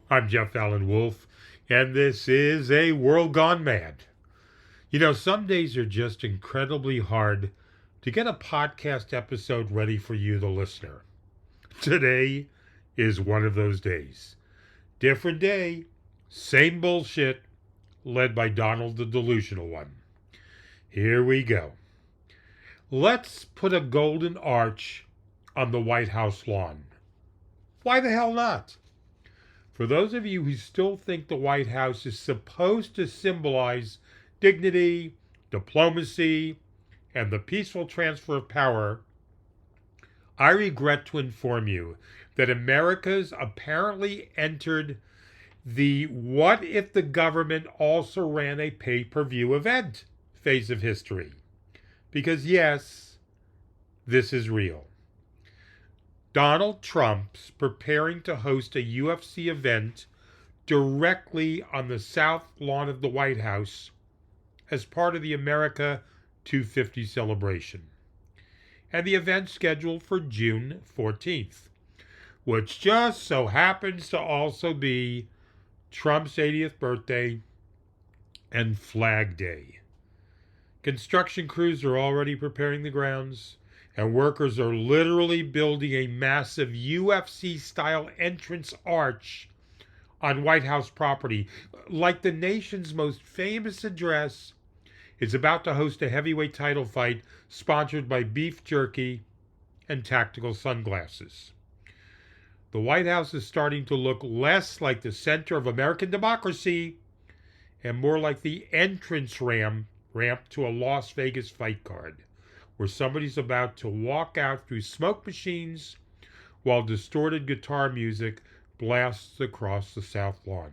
I'm Jeff Allen Wolf, and this is A World Gone Mad. You know, some days are just incredibly hard to get a podcast episode ready for you, the listener. Today is one of those days. Different day, same bullshit, led by Donald the Delusional One. Here we go. Let's put a golden arch on the White House lawn. Why the hell not? For those of you who still think the White House is supposed to symbolize dignity, diplomacy, and the peaceful transfer of power, I regret to inform you that America's apparently entered the what if the government also ran a pay-per-view event phase of history. Because yes, this is real. Donald Trump's preparing to host a UFC event directly on the south lawn of the White House as part of the America 250 celebration. And the event scheduled for June 14th, which just so happens to also be Trump's 80th birthday and Flag Day. Construction crews are already preparing the grounds, and workers are literally building a massive UFC-style entrance arch on White House property, like the nation's most famous address is about to host a heavyweight title fight sponsored by beef jerky and tactical sunglasses. The White House is starting to look less like the center of American democracy and more like the entrance ramp to a Las Vegas fight card, where somebody's about to walk out through smoke machines while distorted guitar music blasts across the South Lawn.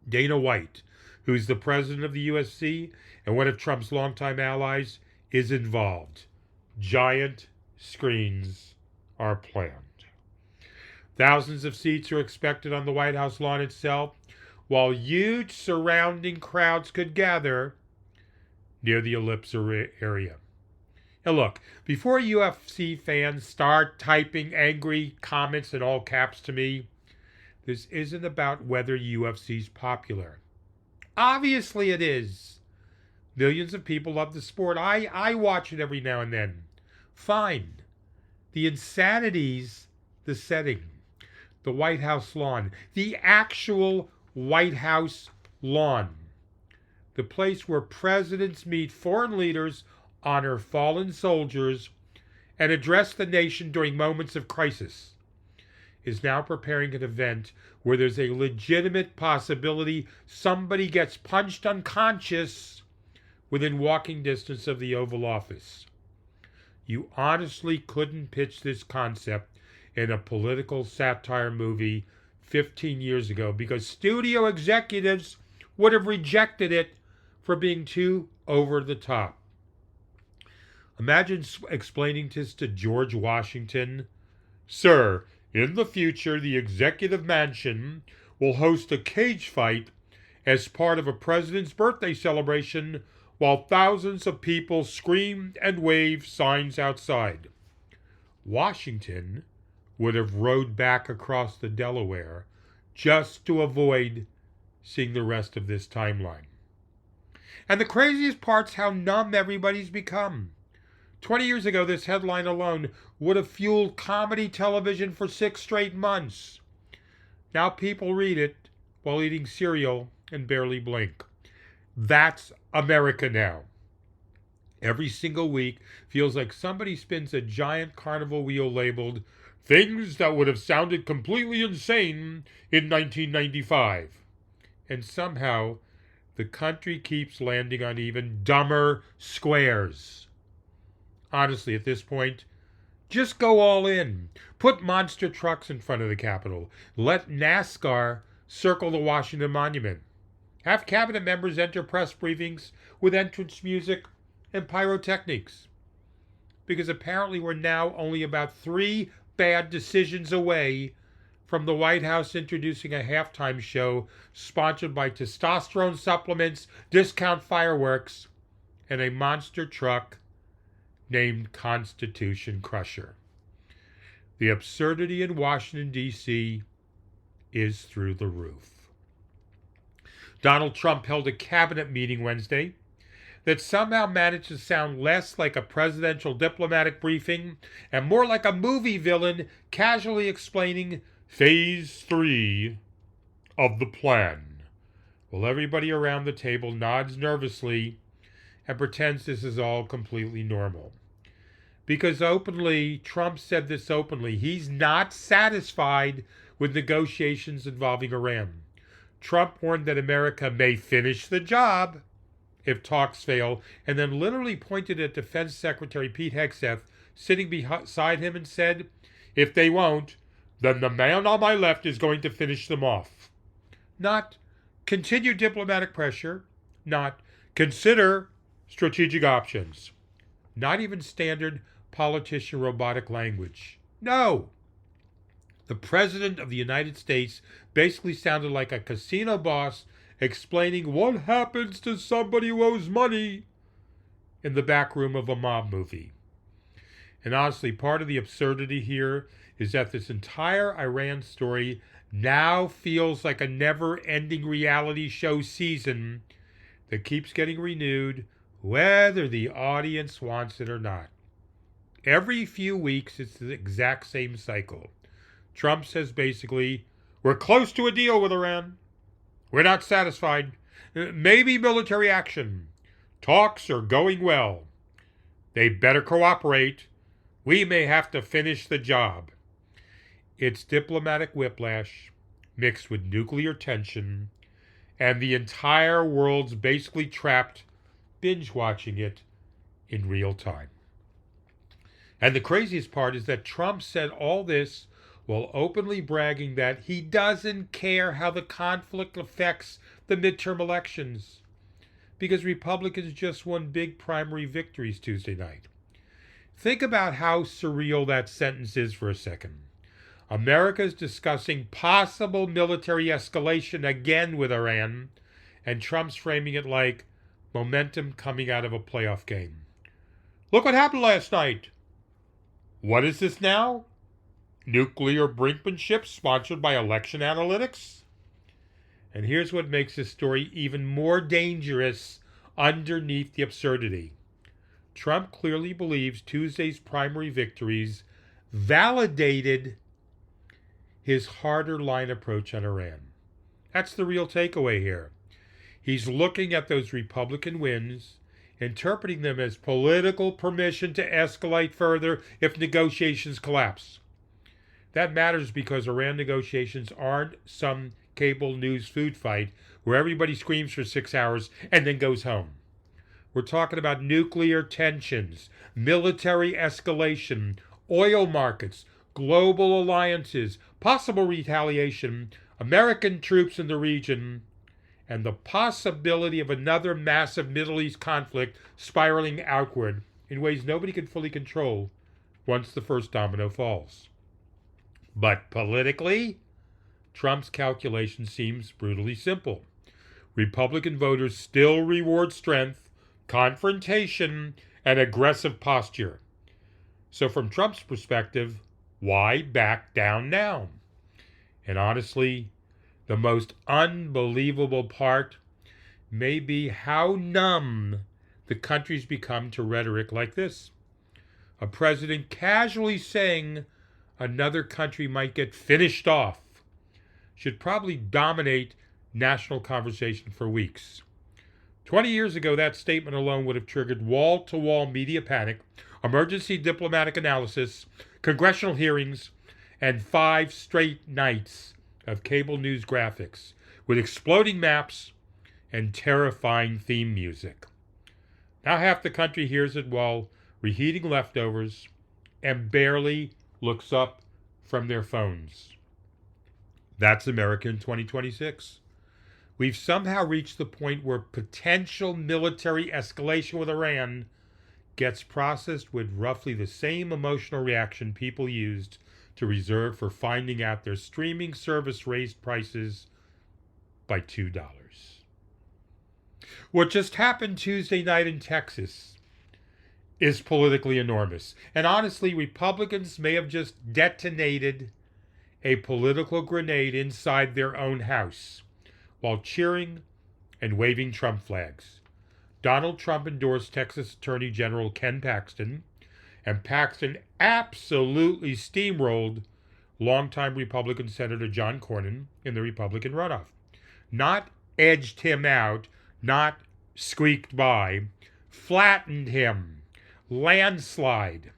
Dana White, who's the president of the UFC and one of Trump's longtime allies, is involved. Giant screens are planned. Thousands of seats are expected on the White House lawn itself, while huge surrounding crowds could gather near the ellipse area. Now look, before UFC fans start typing angry comments in all caps to me, this isn't about whether UFC's popular. Obviously it is. Millions of people love the sport. I watch it every now and then. Fine. The insanity's the setting. The White House lawn. The actual White House lawn. The place where presidents meet foreign leaders, honor fallen soldiers, and address the nation during moments of crisis, is now preparing an event where there's a legitimate possibility somebody gets punched unconscious within walking distance of the Oval Office. You honestly couldn't pitch this concept in a political satire movie 15 years ago because studio executives would have rejected it for being too over the top. Imagine explaining this to George Washington. Sir, in the future, the executive mansion will host a cage fight as part of a president's birthday celebration while thousands of people scream and wave signs outside. Washington would have rowed back across the Delaware just to avoid seeing the rest of this timeline. And the craziest part's how numb everybody's become. 20 years ago, this headline alone would have fueled comedy television for 6 straight months. Now people read it while eating cereal and barely blink. That's America now. Every single week feels like somebody spins a giant carnival wheel labeled things that would have sounded completely insane in 1995. And somehow the country keeps landing on even dumber squares. Honestly, at this point, just go all in. Put monster trucks in front of the Capitol. Let NASCAR circle the Washington Monument. Have cabinet members enter press briefings with entrance music and pyrotechnics. Because apparently we're now only about 3 bad decisions away from the White House introducing a halftime show sponsored by testosterone supplements, discount fireworks, and a monster truck named Constitution Crusher. The absurdity in Washington, D.C. is through the roof. Donald Trump held a cabinet meeting Wednesday that somehow managed to sound less like a presidential diplomatic briefing and more like a movie villain casually explaining Phase 3 of the plan, while everybody around the table nods nervously and pretends this is all completely normal. Because Trump said this openly, he's not satisfied with negotiations involving Iran. Trump warned that America may finish the job if talks fail, and then literally pointed at Defense Secretary Pete Hegseth sitting beside him and said, if they won't, then the man on my left is going to finish them off. Not continue diplomatic pressure, not consider strategic options, not even standard politician robotic language. No! The President of the United States basically sounded like a casino boss explaining what happens to somebody who owes money in the back room of a mob movie. And honestly, part of the absurdity here is that this entire Iran story now feels like a never-ending reality show season that keeps getting renewed whether the audience wants it or not. Every few weeks, it's the exact same cycle. Trump says basically, we're close to a deal with Iran. We're not satisfied. Maybe military action. Talks are going well. They better cooperate. We may have to finish the job. It's diplomatic whiplash mixed with nuclear tension, and the entire world's basically trapped binge-watching it in real time. And the craziest part is that Trump said all this while openly bragging that he doesn't care how the conflict affects the midterm elections, because Republicans just won big primary victories Tuesday night. Think about how surreal that sentence is for a second. America's discussing possible military escalation again with Iran, and Trump's framing it like momentum coming out of a playoff game. Look what happened last night. What is this now? Nuclear brinkmanship sponsored by election analytics? And here's what makes this story even more dangerous underneath the absurdity. Trump clearly believes Tuesday's primary victories validated his harder line approach on Iran. That's the real takeaway here. He's looking at those Republican wins, interpreting them as political permission to escalate further if negotiations collapse. That matters because Iran negotiations aren't some cable news food fight where everybody screams for 6 hours and then goes home. We're talking about nuclear tensions, military escalation, oil markets, global alliances, possible retaliation, American troops in the region, and the possibility of another massive Middle East conflict spiraling outward in ways nobody can fully control once the first domino falls. But politically, Trump's calculation seems brutally simple. Republican voters still reward strength, confrontation, and aggressive posture. So from Trump's perspective, why back down now? And honestly, the most unbelievable part may be how numb the country's become to rhetoric like this. A president casually saying another country might get finished off should probably dominate national conversation for weeks. 20 years ago, that statement alone would have triggered wall-to-wall media panic, emergency diplomatic analysis, congressional hearings, and 5 straight nights of cable news graphics with exploding maps and terrifying theme music. Now half the country hears it while reheating leftovers and barely looks up from their phones. That's America in 2026. We've somehow reached the point where potential military escalation with Iran gets processed with roughly the same emotional reaction people used to reserve for finding out their streaming service raised prices by $2. What just happened Tuesday night in Texas is politically enormous. And honestly, Republicans may have just detonated a political grenade inside their own house while cheering and waving Trump flags. Donald Trump endorsed Texas Attorney General Ken Paxton, and Paxton absolutely steamrolled longtime Republican Senator John Cornyn in the Republican runoff. Not edged him out, not squeaked by, flattened him, landslide,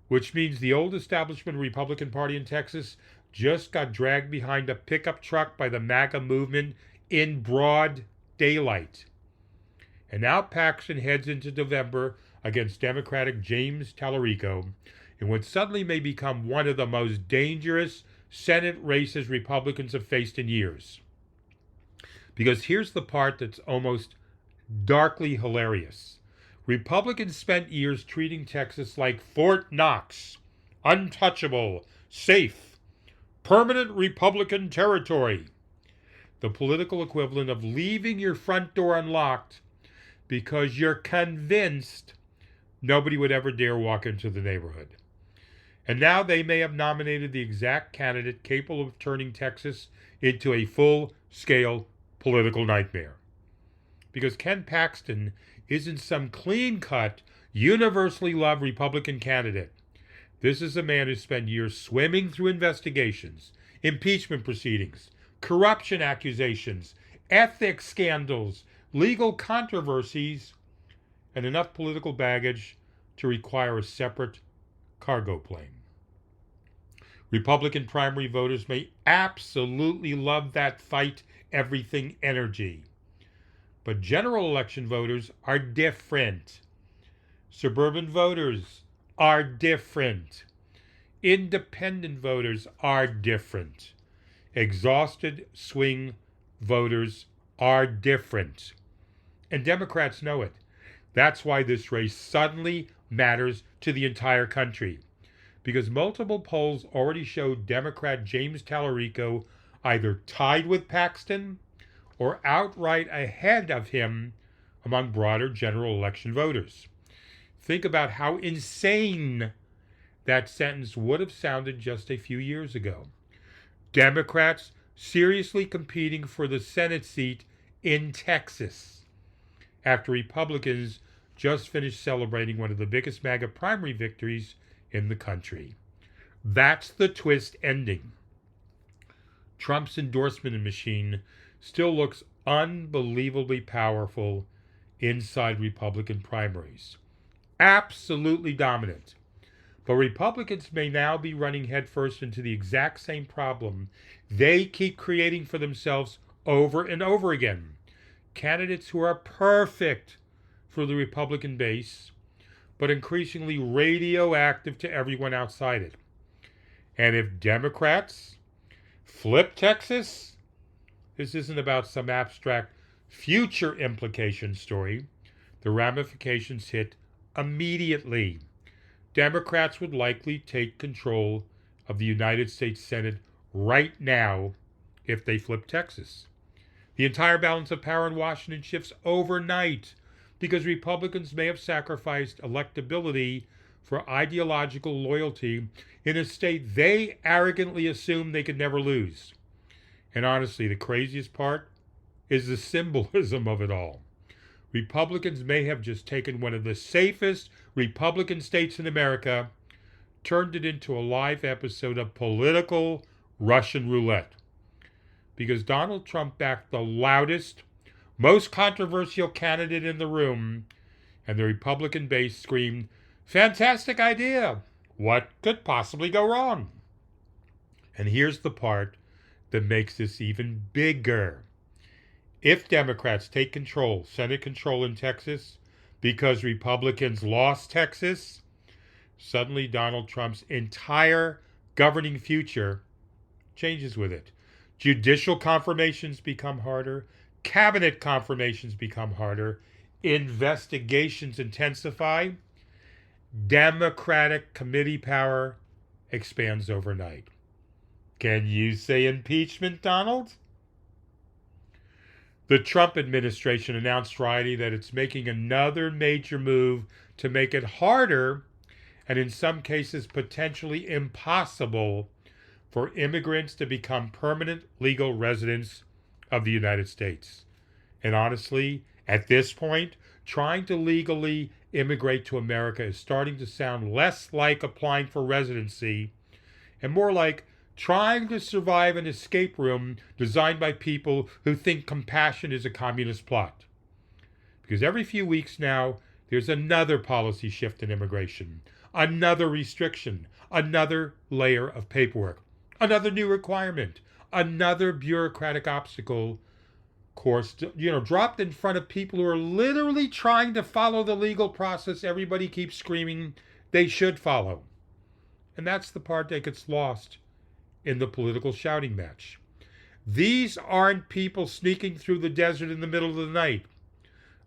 which means the old establishment Republican Party in Texas just got dragged behind a pickup truck by the MAGA movement in broad daylight. And now Paxton heads into November against Democratic James Tallarico in what suddenly may become one of the most dangerous Senate races Republicans have faced in years. Because here's the part that's almost darkly hilarious. Republicans spent years treating Texas like Fort Knox, untouchable, safe, permanent Republican territory, the political equivalent of leaving your front door unlocked because you're convinced nobody would ever dare walk into the neighborhood. And now they may have nominated the exact candidate capable of turning Texas into a full-scale political nightmare. Because Ken Paxton isn't some clean-cut, universally loved Republican candidate. This is a man who spent years swimming through investigations, impeachment proceedings, corruption accusations, ethics scandals, legal controversies, and enough political baggage to require a separate cargo plane. Republican primary voters may absolutely love that fight everything energy. But general election voters are different. Suburban voters are different. Independent voters are different. Exhausted swing voters are different. And Democrats know it. That's why this race suddenly matters to the entire country. Because multiple polls already showed Democrat James Tallarico either tied with Paxton or outright ahead of him among broader general election voters. Think about how insane that sentence would have sounded just a few years ago. Democrats seriously competing for the Senate seat in Texas after Republicans just finished celebrating one of the biggest MAGA primary victories in the country. That's the twist ending. Trump's endorsement machine still looks unbelievably powerful inside Republican primaries. Absolutely dominant. But Republicans may now be running headfirst into the exact same problem they keep creating for themselves over and over again. Candidates who are perfect for the Republican base, but increasingly radioactive to everyone outside it. And if Democrats flip Texas, this isn't about some abstract future implication story. The ramifications hit immediately. Democrats would likely take control of the United States Senate right now if they flip Texas. The entire balance of power in Washington shifts overnight because Republicans may have sacrificed electability for ideological loyalty in a state they arrogantly assumed they could never lose. And honestly, the craziest part is the symbolism of it all. Republicans may have just taken one of the safest Republican states in America, turned it into a live episode of political Russian roulette. Because Donald Trump backed the loudest, most controversial candidate in the room, and the Republican base screamed, "Fantastic idea! What could possibly go wrong?" And here's the part that makes this even bigger. If Democrats take control, Senate control in Texas, because Republicans lost Texas, suddenly Donald Trump's entire governing future changes with it. Judicial confirmations become harder. Cabinet confirmations become harder. Investigations intensify. Democratic committee power expands overnight. Can you say impeachment, Donald? The Trump administration announced Friday that it's making another major move to make it harder, and in some cases potentially impossible, for immigrants to become permanent legal residents of the United States. And honestly, at this point, trying to legally immigrate to America is starting to sound less like applying for residency and more like trying to survive an escape room designed by people who think compassion is a communist plot. Because every few weeks now, there's another policy shift in immigration, another restriction, another layer of paperwork, another new requirement, another bureaucratic obstacle course, dropped in front of people who are literally trying to follow the legal process everybody keeps screaming they should follow. And that's the part that gets lost in the political shouting match. These aren't people sneaking through the desert in the middle of the night.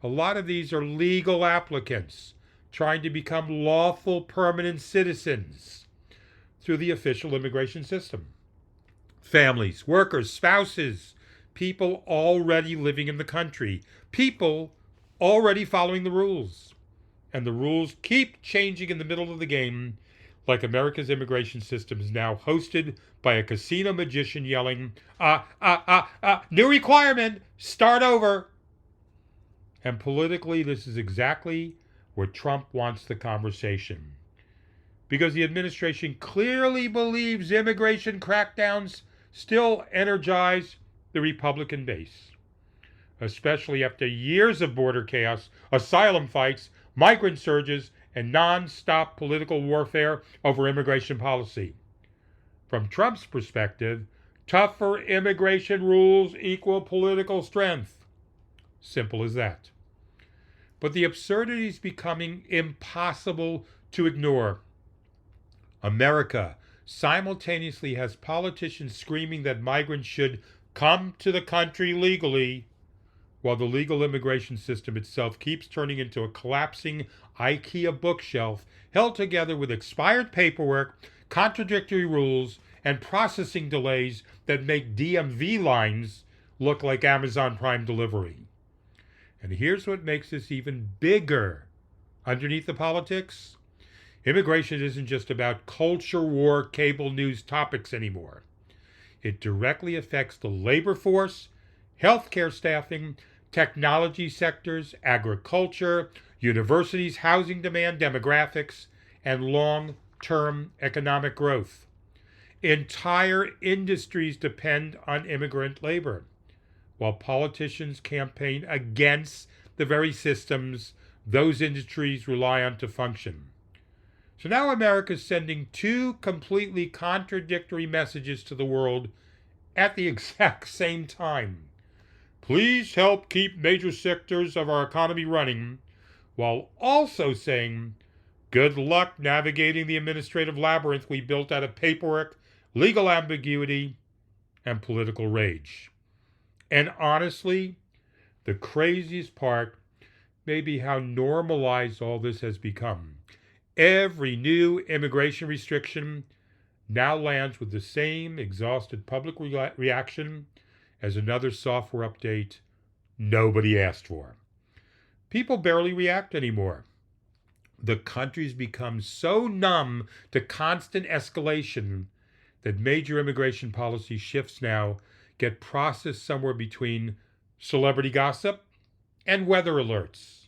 A lot of these are legal applicants trying to become lawful permanent citizens through the official immigration system. Families, workers, spouses, people already living in the country, people already following the rules. And the rules keep changing in the middle of the game, like America's immigration system is now hosted by a casino magician yelling, new requirement, start over. And politically, this is exactly where Trump wants the conversation. Because the administration clearly believes immigration crackdowns still energize the Republican base, especially after years of border chaos, asylum fights, migrant surges, and non-stop political warfare over immigration policy. From Trump's perspective, tougher immigration rules equal political strength. Simple as that. But the absurdity is becoming impossible to ignore. America simultaneously has politicians screaming that migrants should come to the country legally, while the legal immigration system itself keeps turning into a collapsing IKEA bookshelf held together with expired paperwork, contradictory rules, and processing delays that make DMV lines look like Amazon Prime delivery. And here's what makes this even bigger. Underneath the politics, immigration isn't just about culture war cable news topics anymore. It directly affects the labor force, healthcare staffing, technology sectors, agriculture, universities, housing demand, demographics, and long-term economic growth. Entire industries depend on immigrant labor, while politicians campaign against the very systems those industries rely on to function. So now America is sending two completely contradictory messages to the world at the exact same time. Please help keep major sectors of our economy running, while also saying, good luck navigating the administrative labyrinth we built out of paperwork, legal ambiguity, and political rage. And honestly, the craziest part may be how normalized all this has become. Every new immigration restriction now lands with the same exhausted public reaction as another software update nobody asked for. People barely react anymore. The country's become so numb to constant escalation that major immigration policy shifts now get processed somewhere between celebrity gossip and weather alerts.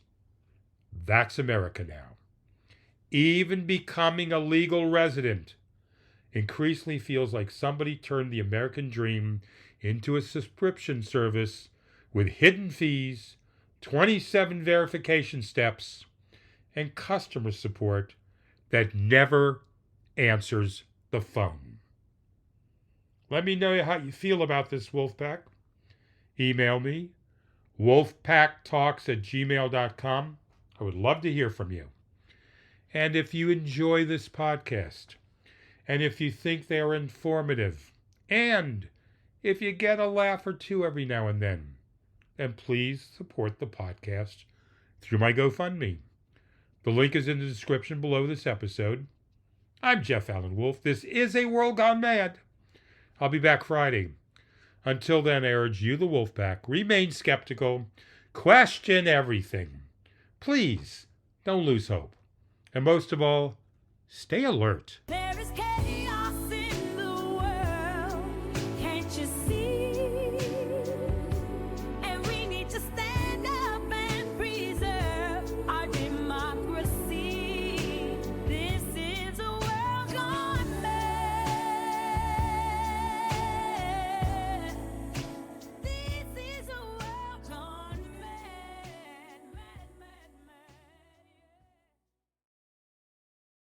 That's America now. Even becoming a legal resident increasingly feels like somebody turned the American dream into a subscription service with hidden fees, 27 verification steps, and customer support that never answers the phone. Let me know how you feel about this, Wolfpack. Email me, wolfpacktalks@gmail.com. I would love to hear from you. And if you enjoy this podcast, and if you think they are informative, and if you get a laugh or two every now and then please support the podcast through my GoFundMe. The link is in the description below this episode. I'm Jeff Allen Wolf. This is A World Gone Mad. I'll be back Friday. Until then, I urge you, the Wolfpack, remain skeptical, question everything. Please, don't lose hope. And most of all, stay alert.